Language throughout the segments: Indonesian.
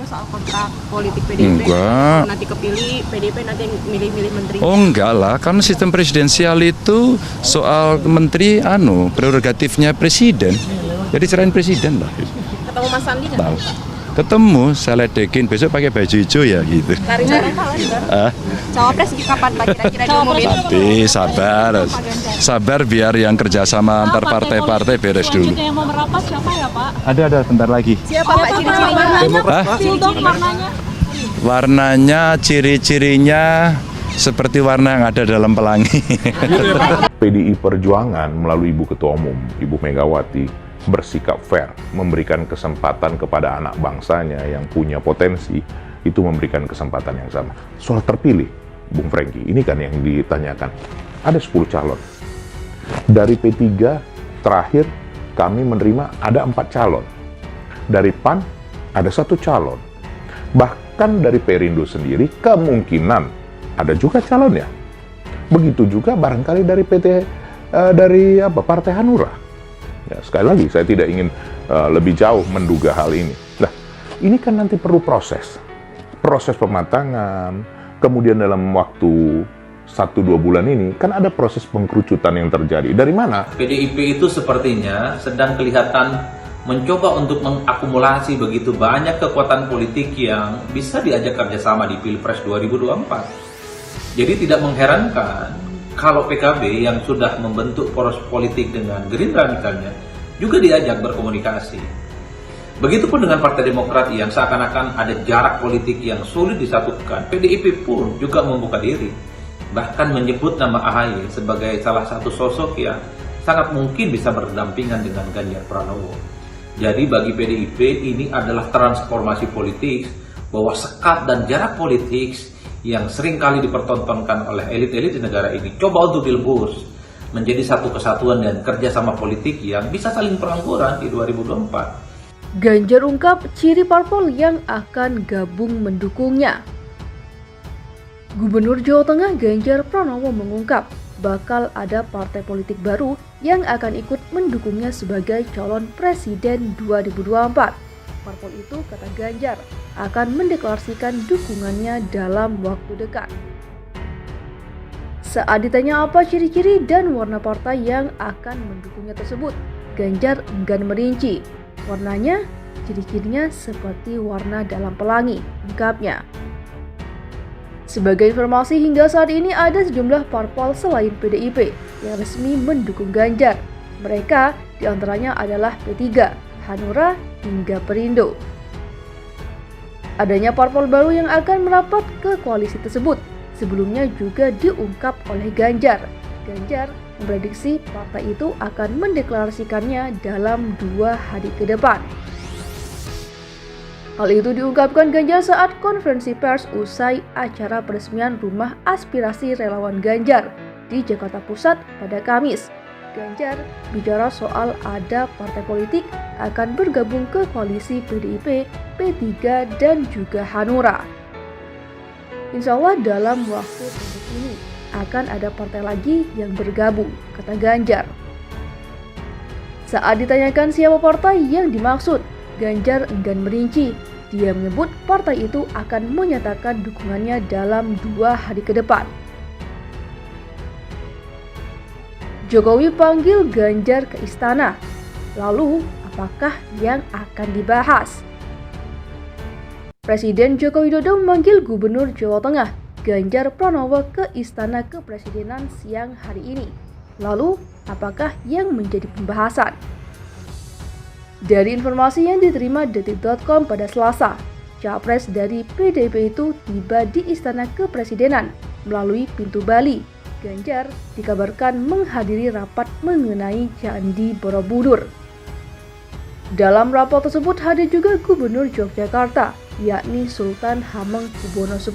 Soal kontrak politik PDIP, Enggak. nanti kepilih PDIP nanti milih-milih menteri. Oh enggak lah, karena sistem presidensial itu soal menteri prerogatifnya presiden. Jadi serahin presiden lah. Ketemu Mas Sandi nggak? Tahu. Ketemu, saya ledekin besok pakai baju hijau ya gitu. Cawapres kapan Pak kira-kira diumumin? Nanti sabar biar yang kerjasama antar partai-partai beres dulu. Yang mau merapat siapa ya Pak? Ada bentar lagi. Siapa Pak ciri-cirinya? Warnanya? Warnanya, ciri-cirinya seperti warna yang ada dalam pelangi. PDI Perjuangan melalui Ibu Ketua Umum, Ibu Megawati, bersikap fair, memberikan kesempatan kepada anak bangsanya yang punya potensi, itu memberikan kesempatan yang sama. Soal terpilih, Bung Franky, ini kan yang ditanyakan. Ada 10 calon. Dari P3, terakhir kami menerima ada 4 calon. Dari PAN, ada 1 calon. Bahkan dari Perindo sendiri, kemungkinan ada juga calonnya. Begitu juga barangkali dari Partai Hanura. Ya, sekali lagi, saya tidak ingin lebih jauh menduga hal ini. Nah, ini kan nanti perlu proses pematangan, kemudian dalam waktu 1-2 bulan ini, kan ada proses pengkerucutan yang terjadi. Dari mana? PDIP itu sepertinya sedang kelihatan mencoba untuk mengakumulasi begitu banyak kekuatan politik yang bisa diajak kerjasama di Pilpres 2024. Jadi tidak mengherankan kalau PKB yang sudah membentuk poros politik dengan Gerindra misalnya, juga diajak berkomunikasi. Begitupun dengan Partai Demokrat yang seakan-akan ada jarak politik yang sulit disatukan. PDIP pun juga membuka diri, bahkan menyebut nama AHY sebagai salah satu sosok yang sangat mungkin bisa berdampingan dengan Ganjar Pranowo. Jadi bagi PDIP ini adalah transformasi politik, bahwa sekat dan jarak politik yang sering kali dipertontonkan oleh elit-elit di negara ini coba untuk dilebur menjadi satu kesatuan dan kerjasama politik yang bisa saling perangkuran di 2024. Ganjar ungkap ciri parpol yang akan gabung mendukungnya. Gubernur Jawa Tengah Ganjar Pranowo mengungkap bakal ada partai politik baru yang akan ikut mendukungnya sebagai calon presiden 2024. Parpol itu, kata Ganjar, akan mendeklarasikan dukungannya dalam waktu dekat. Saat ditanya apa ciri-ciri dan warna partai yang akan mendukungnya tersebut, Ganjar enggan merinci. Warnanya, ciri-cirinya seperti warna dalam pelangi, ungkapnya. Sebagai informasi, hingga saat ini ada sejumlah parpol selain PDIP yang resmi mendukung Ganjar. Mereka diantaranya adalah P3, Hanura, hingga Perindo. Adanya parpol baru yang akan merapat ke koalisi tersebut sebelumnya juga diungkap oleh Ganjar. Ganjar memprediksi partai itu akan mendeklarasikannya dalam 2 hari ke depan. Hal itu diungkapkan Ganjar saat konferensi pers usai acara peresmian Rumah Aspirasi Relawan Ganjar di Jakarta Pusat pada Kamis. Ganjar bicara soal ada partai politik akan bergabung ke koalisi PDIP, P3, dan juga Hanura. Insya Allah dalam waktu pendek ini akan ada partai lagi yang bergabung, kata Ganjar. Saat ditanyakan siapa partai yang dimaksud, Ganjar enggan merinci. Dia menyebut partai itu akan menyatakan dukungannya dalam 2 hari ke depan. Jokowi panggil Ganjar ke istana. Lalu, apakah yang akan dibahas? Presiden Joko Widodo memanggil Gubernur Jawa Tengah Ganjar Pranowo ke Istana Kepresidenan siang hari ini. Lalu, apakah yang menjadi pembahasan? Dari informasi yang diterima detik.com pada Selasa, Capres dari PDIP itu tiba di Istana Kepresidenan melalui pintu Bali. Ganjar dikabarkan menghadiri rapat mengenai Candi Borobudur. Dalam rapat tersebut hadir juga Gubernur Yogyakarta, yakni Sultan Hamengkubuwono X.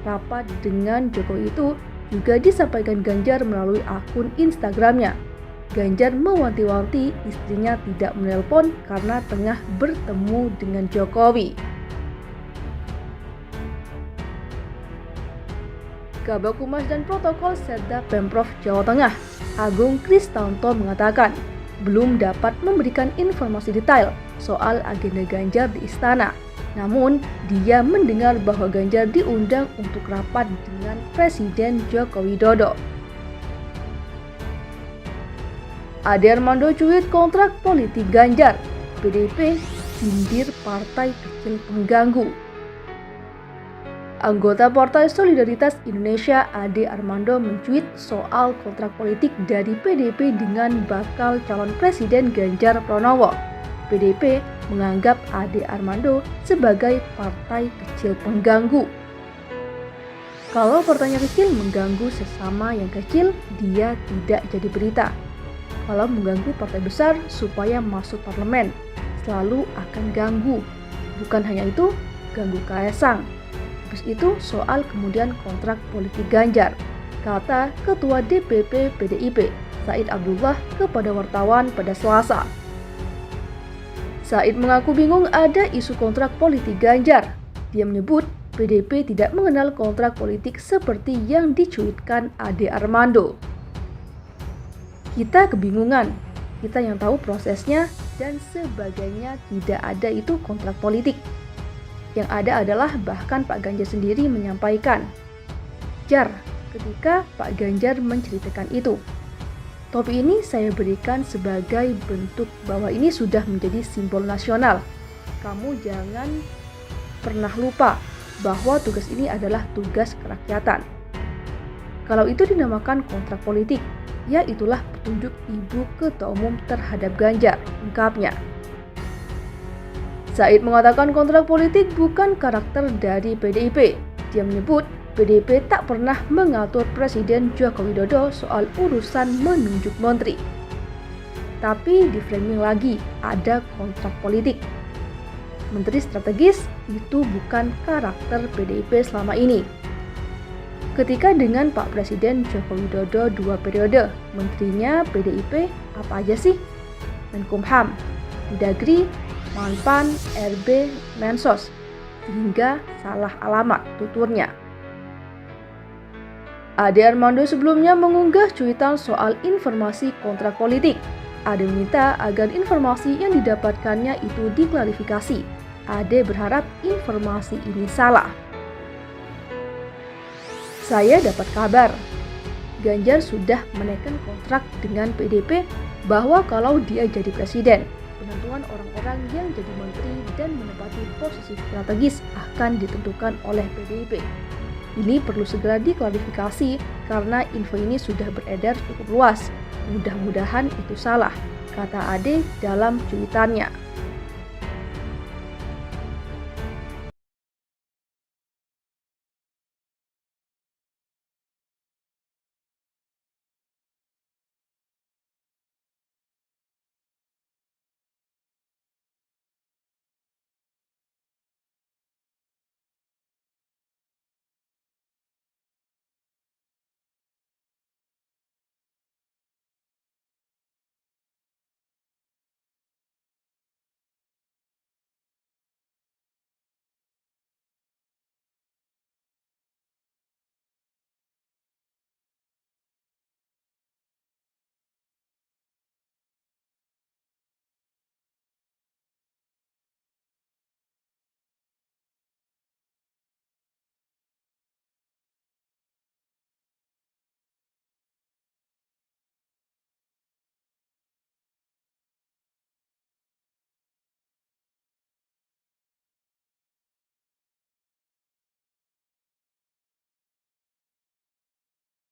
Rapat dengan Jokowi itu juga disampaikan Ganjar melalui akun Instagramnya. Ganjar mewanti-wanti istrinya tidak menelpon karena tengah bertemu dengan Jokowi. Kabag Humas dan Protokol Setda Pemprov Jawa Tengah, Agung Kristanto mengatakan, belum dapat memberikan informasi detail soal agenda Ganjar di istana. Namun, dia mendengar bahwa Ganjar diundang untuk rapat dengan Presiden Joko Widodo. Ade Armando cuit kontrak politik Ganjar, PDIP sindir partai kecil pengganggu. Anggota Partai Solidaritas Indonesia Ade Armando mencuit soal kontrak politik dari PDIP dengan bakal calon Presiden Ganjar Pranowo. PDIP menganggap Ade Armando sebagai partai kecil pengganggu. Kalau partainya kecil mengganggu sesama yang kecil, dia tidak jadi berita. Kalau mengganggu partai besar supaya masuk parlemen, selalu akan ganggu. Bukan hanya itu, ganggu Kaesang. Habis itu soal kemudian kontrak politik Ganjar, kata Ketua DPP PDIP, Said Abdullah kepada wartawan pada Selasa. Said mengaku bingung ada isu kontrak politik Ganjar. Dia menyebut PDIP tidak mengenal kontrak politik seperti yang dicuitkan Ade Armando. Kita kebingungan, kita yang tahu prosesnya dan sebagainya, tidak ada itu kontrak politik. Yang ada adalah bahkan Pak Ganjar sendiri menyampaikan, jar ketika Pak Ganjar menceritakan itu. Topi ini saya berikan sebagai bentuk bahwa ini sudah menjadi simbol nasional. Kamu jangan pernah lupa bahwa tugas ini adalah tugas kerakyatan. Kalau itu dinamakan kontrak politik, ya itulah petunjuk Ibu Ketua Umum terhadap Ganjar, ungkapnya. Said mengatakan kontrak politik bukan karakter dari PDIP. Dia menyebut PDIP tak pernah mengatur Presiden Joko Widodo soal urusan menunjuk menteri. Tapi di framing lagi ada kontrak politik. Menteri strategis itu bukan karakter PDIP selama ini. Ketika dengan Pak Presiden Joko Widodo 2 periode, menterinya PDIP apa aja sih? Menkumham, Mendagri, Manpan, RB, Mensos, hingga salah alamat tuturnya. Ade Armando sebelumnya mengunggah cuitan soal informasi kontrak politik. Ade meminta agar informasi yang didapatkannya itu diklarifikasi. Ade berharap informasi ini salah. Saya dapat kabar, Ganjar sudah menaikkan kontrak dengan PDIP bahwa kalau dia jadi presiden, penentuan orang-orang yang jadi menteri dan menempati posisi strategis akan ditentukan oleh PDIP. Ini perlu segera diklarifikasi karena info ini sudah beredar cukup luas. Mudah-mudahan itu salah, kata Ade dalam cuitannya.